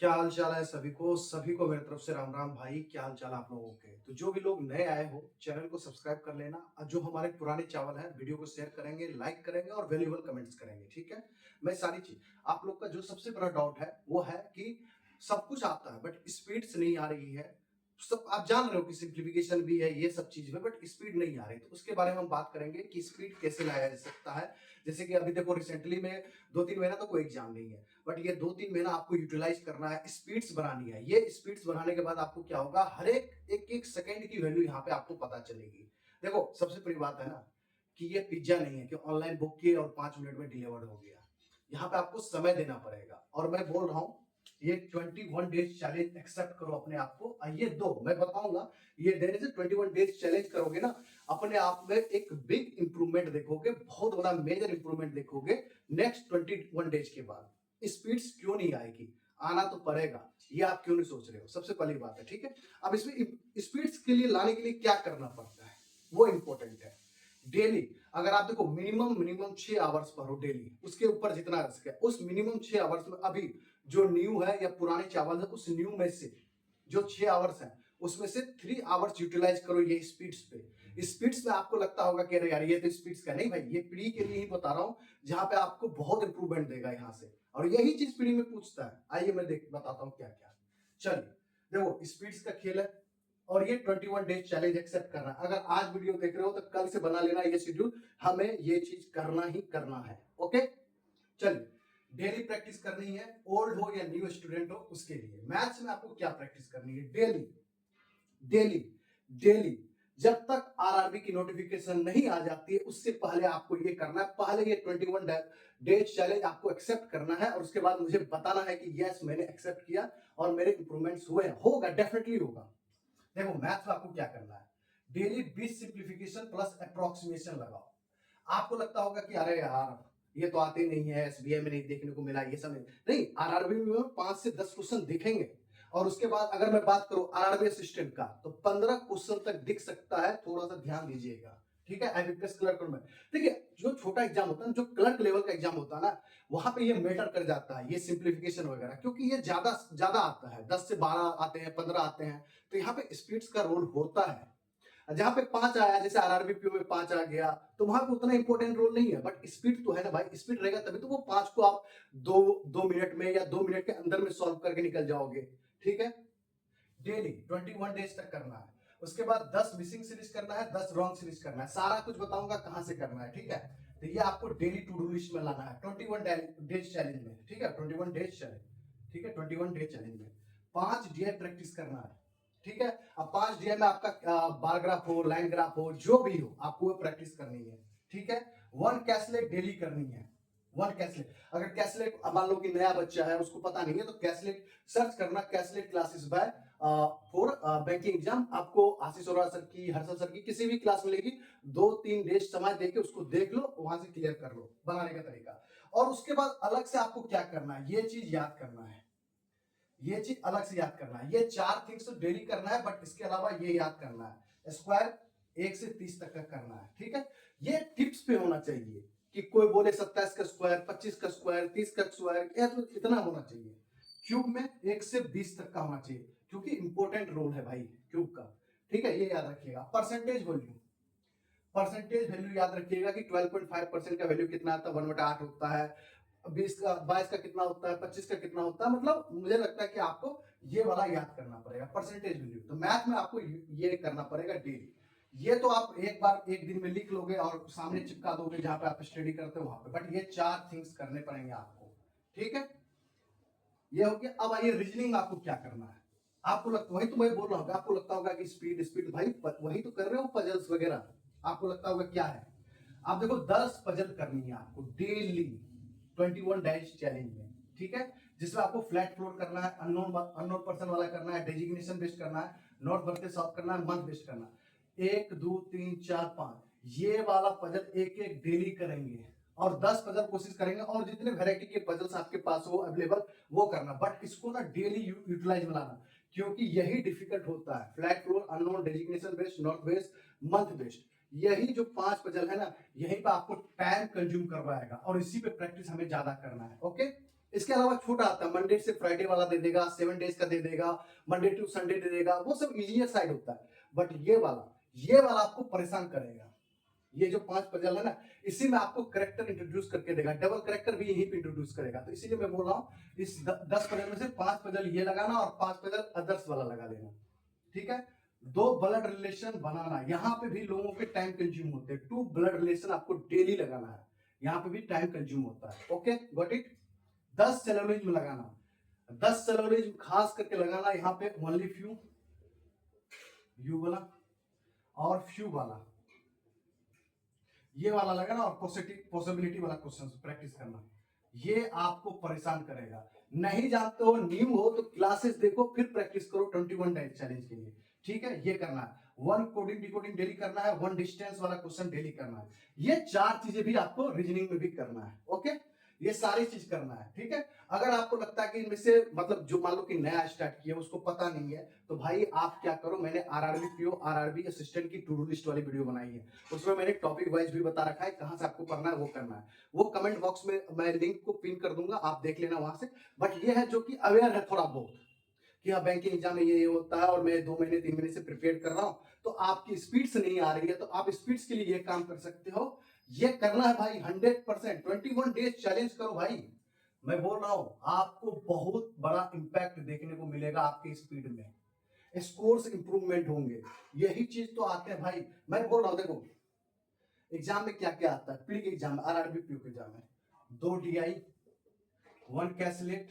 क्या हाल चाल है सभी को मेरी तरफ से राम राम भाई। क्या हाल चाल आप लोगों के। तो जो भी लोग नए आए हो चैनल को सब्सक्राइब कर लेना और जो हमारे पुराने चावल हैं वीडियो को शेयर करेंगे, लाइक करेंगे और वैल्यूएबल कमेंट्स करेंगे। ठीक है। मैं सारी चीज आप लोग का जो सबसे बड़ा डाउट है वो है कि सब कुछ आता है बट स्पीड्स नहीं आ रही है। सब आप जान रहे हो कि सिंप्लीफिकेशन भी है, ये सब चीज है बट स्पीड नहीं आ रही। तो उसके बारे में हम बात करेंगे कि स्पीड कैसे लाया जा सकता है। जैसे कि अभी देखो रिसेंटली में 2-3 महीना तो कोई एग्जाम नहीं है बट ये 2-3 महीना आपको यूटिलाइज करना है, स्पीड्स बनानी है। ये स्पीड्स बनाने के बाद आपको क्या होगा, हर एक एक एक सेकंड की वैल्यू यहाँ पे आपको पता चलेगी। देखो सबसे बड़ी बात है ना कि ये पिज्जा नहीं है कि ऑनलाइन बुक किए और 5 मिनट में डिलीवर्ड हो गया। यहाँ पे आपको समय देना पड़ेगा और मैं बोल रहा हूँ ये 21 डेज चैलेंज एक्सेप्ट करो अपने आप को। ये दो मैं बताऊंगा, ये देने से 21 डेज चैलेंज करोगे ना अपने आप में एक बिग इंप्रूवमेंट देखोगे, बहुत बड़ा मेजर इंप्रूवमेंट देखोगे नेक्स्ट 21 डेज के बाद। स्पीड्स क्यों नहीं आएगी, आना तो पड़ेगा। ये आप क्यों नहीं सोच रहे हो, सबसे पहली बात है। ठीक है। अब इसमें स्पीड्स के लिए लाने के लिए क्या करना पड़ता है वो इंपॉर्टेंट है। डेली अगर आप देखो मिनिमम 6 आवर्स पढ़ो डेली, उसके ऊपर जितना रह सके उस मिनिमम 6 आवर्स में। अभी जो न्यू है या पुराने चावल है उस न्यू में से जो 6 आवर्स है उसमें से 3 आवर्स यूटिलाइज करो ये स्पीड्स पे। स्पीड्स में आपको लगता होगा कि अरे यार ये तो स्पीड्स का नहीं भाई, ये प्री के लिए ही बता रहा हूँ जहां पे आपको बहुत इंप्रूवमेंट देगा यहाँ से। और यही चीज प्री में पूछता है। आइए मैं बताता हूँ क्या क्या। चलिए देखो स्पीड्स का खेल है और ये 21 डेज चैलेंज एक्सेप्ट करना। अगर आज वीडियो देख रहे हो तो कल से बना लेना ये शेड्यूल, हमें ये चीज करना ही करना है। ओके। चलिए डेली प्रैक्टिस करनी है, ओल्ड हो या न्यू स्टूडेंट हो उसके लिए। मैथ्स में आपको क्या प्रैक्टिस करनी है, डेली डेली डेली जब तक आरआरबी की नोटिफिकेशन नहीं आ जाती है उससे पहले आपको ये करना है। पहले ये 21 डेज चैलेंज आपको एक्सेप्ट करना है और उसके बाद मुझे बताना है कि यस मैंने एक्सेप्ट किया और मेरे इंप्रूवमेंट्स हुए हैं। होगा, डेफिनेटली होगा। देखो मैथ्स में आपको क्या करना है, डेली 20 सिंप्लीफिकेशन प्लस अप्रोक्सीमेशन लगाओ। आपको लगता होगा कि अरे यार ये तो आते नहीं है, एसबीआई में नहीं देखने को मिला, ये सब नहीं आरआरबी में 5 से 10 क्वेश्चन दिखेंगे। और उसके बाद अगर मैं बात करूं आरआरबी असिस्टेंट का तो 15 क्वेश्चन तक दिख सकता है। थोड़ा सा ध्यान दीजिएगा। ठीक है। आईबीपीएस क्लर्क में देखिए जो छोटा एग्जाम होता है, जो क्लर्क लेवल का एग्जाम होता है ना, वहां पे ये मैटर कर जाता है ये सिंप्लीफिकेशन वगैरह, क्योंकि ये ज्यादा ज्यादा आता है। 10 से 12 आते हैं, 15 आते हैं। तो यहाँ पे स्पीड्स का रोल होता है। जहां पे 5 आया, जैसे आरआरबी पीओ में 5 आ गया तो वहां पे उतना इंपॉर्टेंट रोल नहीं है बट स्पीड तो है ना भाई। स्पीड रहेगा तभी तो वो 5 को आप दो मिनट में या 2 मिनट के अंदर में सॉल्व करके निकल जाओगे। ठीक है। डेली 21 डेज तक करना है। उसके बाद 10 मिसिंग सीरीज करना है, 10 रॉन्ग सीरीज करना है। सारा कुछ बताऊंगा कहां से करना है। ठीक है। तो ये आपको डेली टू डू लिस्ट में लाना है 21 डेज चैलेंज में। ठीक है। 21 डेज चैलेंज। ठीक है। 21 डेज चैलेंज में 5 डीआई प्रैक्टिस करना है। ठीक है। अब 5 डीआई में आपका बार ग्राफ हो, लाइन ग्राफ हो, जो भी हो आपको वो प्रैक्टिस करनी है। ठीक है। 1 कैसलेट डेली करनी है। 1 कैसलेट, अगर कैसलेट मान लो कि नया बच्चा है उसको पता नहीं है तो कैसलेट सर्च करना, Caselet classes by for banking exam. आपको आशीष अरोड़ा सर की, हर्षल सर की किसी भी क्लास मिलेगी। 2-3 डेज समय देके उसको देख लो, वहां से क्लियर कर लो बनाने का तरीका। और उसके बाद अलग से आपको क्या करना है, ये चीज याद करना है। ये चीज अलग से याद करना है। ये 4 थिंग्स तो डेली करना है बट इसके अलावा ये याद करना है। स्क्वायर 1 से 30 तक का करना है। ठीक है। ये टिप्स पे होना चाहिए कि कोई बोले 27 का स्क्वायर, 25 का स्क्वायर, 30 का स्क्वायर, तो इतना होना चाहिए। क्यूब में 1 से 20 तक का होना चाहिए क्योंकि इंपॉर्टेंट रोल है भाई क्यूब का। ठीक है। ये याद रखिएगा। परसेंटेज वैल्यू याद रखिएगा कि 12.5% का वैल्यू कितना आता है, 1/8 होता है। 20 का 22 का कितना होता है, 25 का कितना होता है। मतलब मुझे लगता है कि आपको ये वाला याद करना पड़ेगा परसेंटेज वैल्यू। तो मैथ में आपको ये करना पड़ेगा डेली। ये तो आप एक बार एक दिन में लिख लोगे और सामने चिपका दोगे जहां पे आप स्टडी करते हो वहां पे, बट ये 4 थिंग्स करने पड़ेंगे आपको। ठीक है। ये हो गया। अब आइए रीजनिंग आपको क्या करना है। आपको लगता, वही तो मैं बोल रहा हूँ, आपको लगता होगा कि स्पीड स्पीड भाई वही तो कर रहे हो पजल्स वगैरह। आपको लगता होगा क्या है। आप देखो 10 पजल करनी है आपको डेली 21 डेज चैलेंज में। ठीक है। जिसमें आपको फ्लैट फ्लोर करना है, अननोन पर्सन वाला करना है, डेजिग्नेशन बेस्ड करना है, नॉट बर्थडे सॉल्व करना है, मंथ बेस्ड करना है। 1 2 3 4 5 ये वाला पजल एक एक डेली करेंगे और 10 पजल कोशिश करेंगे और जितने वेराइटी के पजल्स आपके पास हो अवेलेबल वो करना। बट इसको ना डेली यूटिलाइज में लाना क्योंकि यही डिफिकल्ट होता है। Flat floor, unknown, designation based, not based, month based, यही जो 5 पजल है ना, यहीं पे आपको टाइम कंज्यूम करवाएगा और इसी पे प्रैक्टिस हमें ज्यादा करना है। ओके। इसके अलावा छोटा आता है, मंडे से फ्राइडे वाला दे देगा, 7 डेज का दे देगा, मंडे टू संडे दे देगा, वो सब इजियर साइड होता है। बट ये वाला आपको परेशान करेगा। ये जो 5 पजल है ना, इसी में आपको करेक्टर इंट्रोड्यूस करके देगा, डबल करेक्टर भी यहीं पे इंट्रोड्यूस करेगा। तो इसीलिए मैं बोल रहा हूँ इस 10 पजल में से 5 पजल ये लगाना और 5 पजल अदर्स वाला लगा लेना, ठीक है। 2 ब्लड रिलेशन बनाना, यहाँ पे भी लोगों के टाइम कंज्यूम होते हैं। 2 ब्लड रिलेशन आपको डेली लगाना है, यहाँ पे भी टाइम कंज्यूम होता है। Okay, got it. 10 सेलोलिज्म लगाना, 10 सेलोलिज्म खास करके लगाना, यहाँ पे ओनली फ्यू, यू वाला और फ्यू वाला, ये वाला लगाना और पॉसिबिलिटी वाला क्वेश्चन प्रैक्टिस करना। ये आपको परेशान करेगा। नहीं जानते हो, न्यू हो, तो क्लासेस देखो, फिर प्रैक्टिस करो 21 डेज चैलेंज के लिए, ठीक है। ये करना है, 1 कोडिंग डिकोडिंग डेली करना है, 1 डिस्टेंस वाला क्वेश्चन डेली करना है। ये 4 चीजें भी आपको रीजनिंग में भी करना है। ओके, ये सारी चीज करना है, ठीक है। अगर आपको लगता है कि इनमें से मतलब जो मान लो कि नया स्टार्ट किया उसको पता नहीं है, तो भाई आप क्या करो, मैंने आरआरबी पीओ आरआरबी असिस्टेंट की टू डू लिस्ट वाली वीडियो बनाई है, उसमें मैंने टॉपिक वाइज भी बता रखा है कहां से आपको करना है, वो करना है। वो कमेंट बॉक्स में मैं लिंक को पिन कर दूंगा, आप देख लेना वहां से। बट ये है जो कि अवेयर है थोड़ा बहुत कि हाँ बैंकिंग एग्जाम में ये होता है और मैं 2 महीने 3 महीने से प्रिपेयर कर रहा हूँ, तो आपकी स्पीड से नहीं आ रही है, तो आप स्पीड्स के लिए ये काम कर सकते हो। ये करना है भाई 100%, 21 डेज चैलेंज करो भाई। मैं बोल रहा हूं आपको बहुत बड़ा इंपैक्ट देखने को मिलेगा आपके स्पीड में, स्कोर्स इंप्रूवमेंट होंगे। यही चीज तो आते हैं भाई। मैं बोल रहा हूं देखो एग्जाम में क्या क्या आता है, प्री एग्जाम में, आरआरबी पीओ के एग्जाम में 2 डीआई, 1 कैसलेट,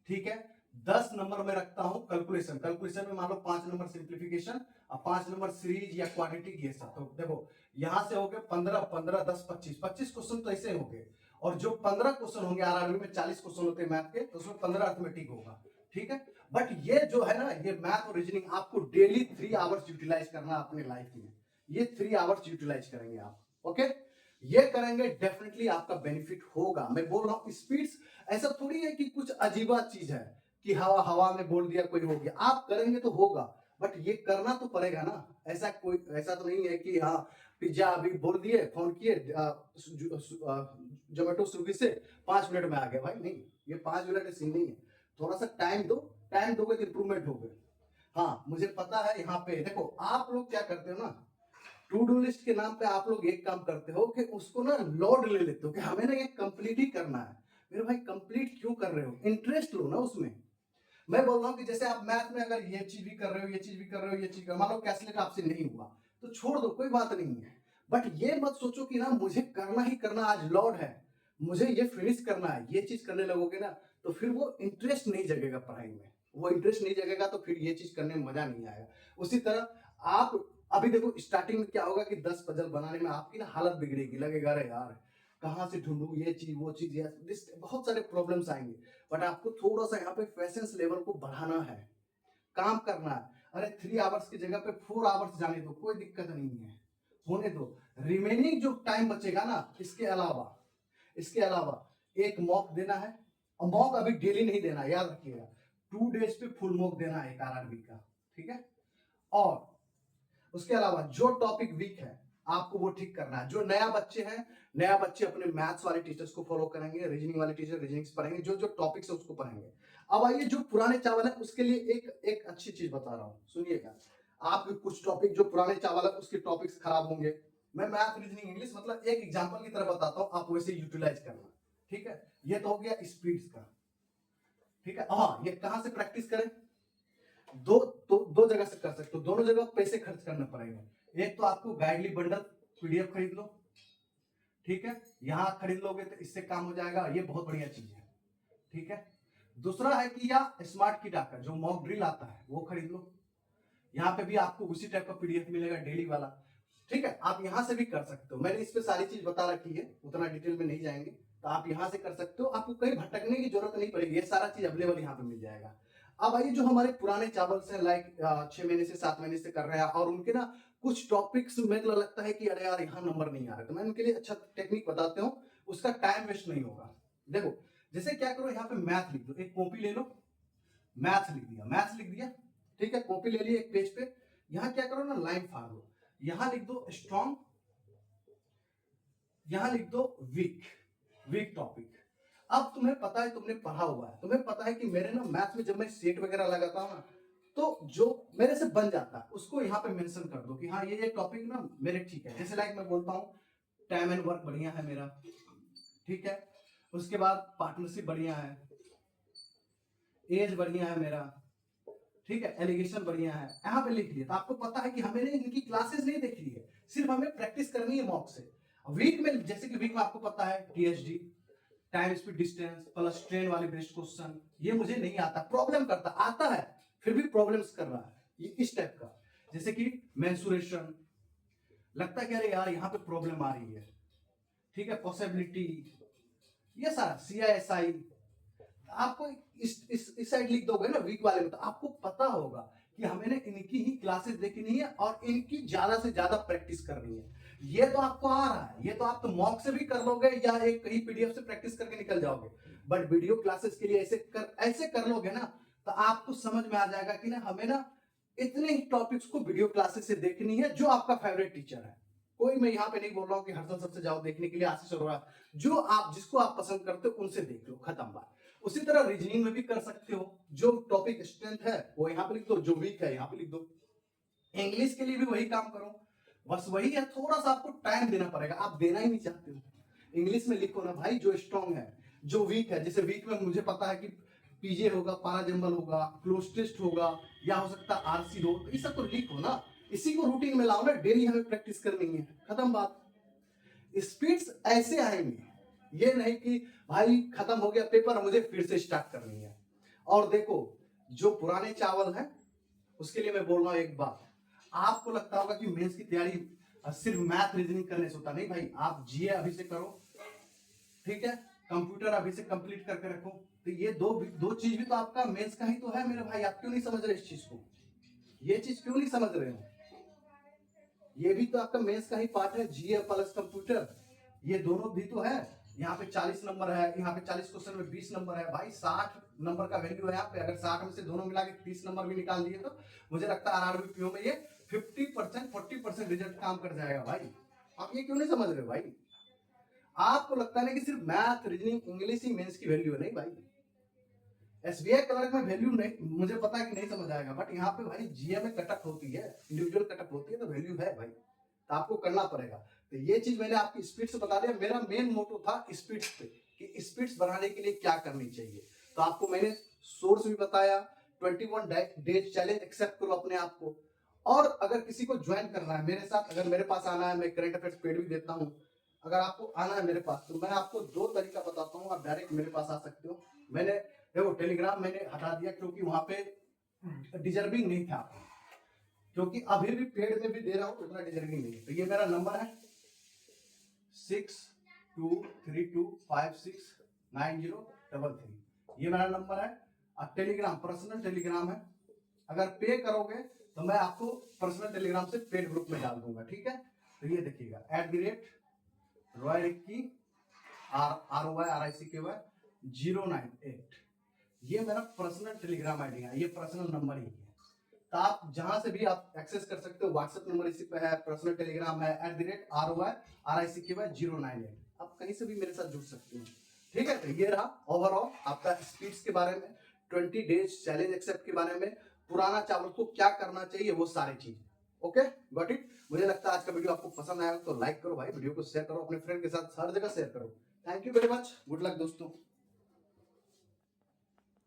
ठीक है। 10 नंबर में रखता हूं कैलकुलेशन, कैलकुलेशन में मान लो 5 नंबर सिंप्लीफिकेशन और 5 नंबर सीरीज या क्वाड्रेटिक, ये सब। तो देखो यहां से हो गए 15 15 10 25 25 क्वेश्चन तो ऐसे हो गए, और जो 15 क्वेश्चन होंगे, आरआरबी में 40 क्वेश्चन होते हैं मैथ के, तो उसमें 15 अर्थमेटिक होगा, ठीक है। बट ये जो है ना, ये मैथ और रीजनिंग आपको डेली 3 आवर्स यूटिलाइज करना अपने लाइफ में। ये 3 आवर्स यूटिलाइज करेंगे आप, ओके। ये करेंगे डेफिनेटली आपका बेनिफिट होगा। मैं बोल रहा हूं स्पीड्स ऐसा थोड़ी है कि कुछ अजीबा चीज है कि हवा हवा में बोल दिया कोई हो गया, आप करेंगे तो होगा, बट ये करना तो पड़ेगा ना। ऐसा तो नहीं है कि हाँ पिज्जा अभी बोल दिए, फोन किए जोमेटो स्विगी से 5 मिनट में आ गया, भाई नहीं, ये 5 मिनट सीन नहीं है। थोड़ा सा टाइम दो, टाइम दोगे तो इंप्रूवमेंट होगे। हाँ मुझे पता है, यहाँ पे देखो आप लोग क्या करते हो ना, टू डू लिस्ट के नाम पे आप लोग एक काम करते हो कि उसको ना लोड ले लेते हो कि हमें ना ये कंप्लीट ही करना है। मेरे भाई कंप्लीट क्यों कर रहे हो, इंटरेस्ट लो ना उसमें। मैं बोल रहा हूँ कि जैसे आप मैथ में अगर ये चीज भी कर रहे हो, ये चीज भी कर रहे हो, ये चीज कर, मान लो कैलकुलेट आपसे नहीं हुआ तो छोड़ दो, कोई बात नहीं है। बट ये मत सोचो कि ना मुझे करना ही करना, आज लॉर्ड है, मुझे ये फिनिश करना है। ये चीज करने लगोगे ना तो फिर वो इंटरेस्ट नहीं जगेगा पढ़ाई में, वो इंटरेस्ट नहीं जगेगा तो फिर ये चीज करने में मजा नहीं आएगा। उसी तरह आप अभी देखो स्टार्टिंग में क्या होगा कि 10 पजल बनाने में आपकी ना हालत बिगड़ेगी, लगेगा अरे यार कहाँ से ढूंढूं ये चीज वो चीज, बहुत सारे प्रॉब्लम्स आएंगे। बट आपको थोड़ा सा यहाँ पे पेशेंस लेवल को बढ़ाना है, काम करना है। अरे 3 आवर्स की जगह पे 4 आवर्स जाने दो, कोई दिक्कत नहीं है, होने दो। रिमेनिंग जो टाइम बचेगा ना, इसके अलावा एक मॉक देना है, और मॉक अभी डेली नहीं देना, याद रखिएगा 2 डेज पे फुल मॉक देना है एक आरआरबी का, ठीक है। और उसके अलावा जो टॉपिक वीक है आपको वो ठीक करना है। जो नया बच्चे अपने मैथ्स वाले टीचर्स को फॉलो करेंगे, रीजनिंग वाले टीचर रीजनिंग पढ़ेंगे, जो जो टॉपिक्स है उसको पढ़ेंगे। अब आइए जो पुराने चावल है उसके लिए एक अच्छी चीज बता रहा हूँ, सुनिएगा। आप कुछ टॉपिक जो पुराने चावल है उसके टॉपिक्स खराब होंगे, मैं मैथ रीजनिंग इंग्लिश मतलब एक एग्जाम्पल की तरह बताता हूँ, आप वैसे यूटिलाइज करना, ठीक है। ये तो हो गया स्पीड्स का, ठीक है। हाँ ये कहां से प्रैक्टिस करें, दो जगह से कर सकते हो, दोनों जगह पैसे खर्च करना पड़ेगा। एक तो आपको गाइडली बंडल पीडीएफ खरीद लो, ठीक है, यहां खरीद लोगे तो इससे काम हो जाएगा, ये बहुत बढ़िया चीज है, ठीक है। दूसरा है कि या स्मार्ट किट आकर जो मॉक ड्रिल आता है वो खरीद लो, यहाँ पे भी आपको उसी टाइप का पीडीएफ मिलेगा डेली वाला, ठीक है। आप यहां से भी कर सकते हो, मैंने इस पे सारी चीज बता रखी है, उतना डिटेल में नहीं जाएंगे, तो आप यहां से कर सकते हो, आपको कहीं भटकने की जरूरत नहीं पड़ेगी, ये सारा चीज अवेलेबल यहाँ पे मिल जाएगा। अब आइए जो हमारे पुराने चावल से लाइक 6 महीने से 7 महीने से कर रहे हैं और उनके ना कुछ टॉपिक्स में लगता है कि अरे यार यहाँ नंबर नहीं आ रहा, तो मैं उनके लिए अच्छा टेक्निक बताते हूँ, उसका टाइम वेस्ट नहीं होगा। देखो जैसे क्या करो, यहाँ पे मैथ लिख दो, एक कॉपी ले लो, मैथ्स लिख दिया, ठीक है, कॉपी ले ली एक पेज पे। यहाँ क्या करो ना, लाइन फाड़ लो, यहाँ लिख दो स्ट्रॉन्ग, यहाँ लिख दो वीक टॉपिक। अब तुम्हें पता है, तुमने पढ़ा हुआ है, तुम्हें पता है कि मेरे ना मैथ में जब मैं सेट वगैरह लगाता हूँ ना, तो जो मेरे से बन जाता है उसको यहाँ पे मेंशन कर दो कि हाँ ये टॉपिक ना मेरे ठीक है। जैसे लाइक मैं बोलता हूँ टाइम एंड वर्क बढ़िया है मेरा, ठीक है। उसके बाद पार्टनरशिप बढ़िया है, एज बढ़िया है मेरा, ठीक है, एलिगेशन बढ़िया है, यहाँ पे लिख लिया। तो आपको पता है कि हमें इनकी क्लासेस नहीं देख ली है, सिर्फ हमें प्रैक्टिस करनी है मॉक से। वीक में जैसे कि वीक में आपको पता है THD, time speed distance plus train वाले बेस्ड क्वेश्चन, ये मुझे नहीं आता, प्रॉब्लम करता, आता है फिर भी प्रॉब्लम्स कर रहा है, ये इस टाइप का। जैसे कि मेंसुरेशन, लगता है कि अरे यार यहाँ पे प्रॉब्लम आ रही है, ठीक है, पॉसिबिलिटी, ये सारा CISI। आपको इस साइड लिख दोगे ना वीक वाले में, तो आपको पता होगा कि हमें इनकी ही क्लासेस देखनी है और इनकी ज्यादा से ज्यादा प्रैक्टिस करनी है। ये तो आपको आ रहा है, ये तो आप तो मॉक से भी कर लोगे या एक कहीं PDF से प्रैक्टिस करके निकल जाओगे, बट वीडियो क्लासेस के लिए ऐसे कर लोगे ना, तो आपको समझ में आ जाएगा कि ना हमें ना इतने ही टॉपिक्स को वीडियो क्लासेस से देखनी है। जो आपका फेवरेट टीचर है, कोई मैं यहाँ पे नहीं बोल रहा हूँ कि हर्षल सबसे जाओ देखने के लिए, आशीष अरोड़ा, जो आप जिसको आप पसंद करते हो उनसे देख लो, खत्म बात। उसी तरह रीजनिंग में भी कर सकते हो, जो टॉपिक स्ट्रेंथ है वो यहाँ पे लिख दो, जो वीक है यहाँ पे लिख दो। इंग्लिश के लिए भी वही काम करो, बस वही है, थोड़ा सा आपको टाइम देना पड़ेगा, आप देना ही नहीं चाहते हो। इंग्लिश में लिखो ना भाई जो स्ट्रॉन्ग है, जो वीक है। जैसे वीक में मुझे पता है कि पीजे होगा, पाराजंबल होगा, क्लोज टेस्ट होगा, या हो सकता है RC हो, तो ये सब तो लिखो ना, इसी को रूटीन में लाओ ना, डेली हमें प्रैक्टिस करनी है, खत्म बात। स्पीड्स ऐसे आएंगे, ये नहीं कि भाई खत्म हो गया पेपर मुझे फिर से स्टार्ट करनी है। और देखो जो पुराने चावल हैं उसके लिए मैं बोल रहा हूं एक बात, आपको लगता होगा कि मेंस की तैयारी सिर्फ मैथ रीजनिंग करने से होता नहीं भाई, आप GA अभी से करो, ठीक है, कंप्यूटर अभी से कंप्लीट करके रखो। तो ये दो चीज भी तो आपका मेंस का ही तो है मेरे भाई, आप क्यों नहीं समझ रहे इस चीज को, ये चीज क्यों नहीं समझ रहे हो? ये भी तो आपका मेंस का ही पार्ट है, GA प्लस कंप्यूटर, ये दोनों भी तो है। यहाँ पे 40 नंबर है, यहाँ पे 40 क्वेश्चन में 20 नंबर है भाई, 60 नंबर का वैल्यू है यहाँ पे। अगर 60 में से दोनों मिला के 30 नंबर भी निकाल दिए तो मुझे लगता है RRB PO में ये 50% 40% रिजल्ट काम कर जाएगा भाई। आप ये क्यों नहीं समझ रहे भाई? आपको लगता है ना कि सिर्फ मैथ रीजनिंग इंग्लिश ही मेंस की वैल्यू है, नहीं भाई। SBI क्लर्क में वैल्यू नहीं, मुझे पता है कि नहीं समझ आएगा, बट यहाँ पे भाई GA में कटअप होती है, इंडिविजुअल कटअप होती है, तो वैल्यू है भाई, तो आपको करना पड़ेगा। तो ये चीज मैंने आपकी स्पीड से बता दिया, मेरा मेन मोटो था स्पीड्स पे कि स्पीड्स बढ़ाने के लिए क्या करनी चाहिए। तो आपको मैंने सोर्स भी बताया, 21 डेज चैलेंज एक्सेप्ट करो अपने आप को। और अगर किसी को ज्वाइन करना है मेरे साथ, अगर मेरे पास आना है, मैं करंट अफेयर्स पेड भी देता हूँ, अगर आपको आना है मेरे पास तो मैं आपको 2 तरीका बताता हूँ, आप डायरेक्ट मेरे पास आ सकते हो। मैंने देखो टेलीग्राम मैंने हटा दिया क्योंकि वहां पे डिजर्विंग नहीं था, क्योंकि अभी भी पेड में भी दे रहा हूँ तो उतना डिजर्विंग नहीं है। तो ये मेरा नंबर है 6232569033, ये मेरा नंबर है। और टेलीग्राम पर्सनल टेलीग्राम है, अगर पे करोगे तो मैं आपको पर्सनल टेलीग्राम से पेड ग्रुप में डाल दूंगा, ठीक है। तो ये देखिएगा @ROY ROYRICKY 098, ये मेरा पर्सनल टेलीग्राम आईडी है, ये पर्सनल नंबर ही है। तो आप जहां से भी आप एक्सेस कर सकते हो, व्हाट्सएप नंबर इसी पे है, पर्सनल टेलीग्राम है @ROYRICKY 098, आप कहीं से भी मेरे साथ जुड़ सकते हो, ठीक है। तो ये रहा ओवरऑल आपका स्पीड्स के बारे में, 20 डेज चैलेंज एक्सेप्ट के बारे में, पुराना चावल को क्या करना चाहिए, वो सारी चीज। Okay, got it. मुझे लगता है आज का वीडियो आपको पसंद आया तो लाइक करो भाई, वीडियो को शेयर करो अपने फ्रेंड के साथ, हर जगह शेयर करो। Thank you very much, good luck दोस्तों।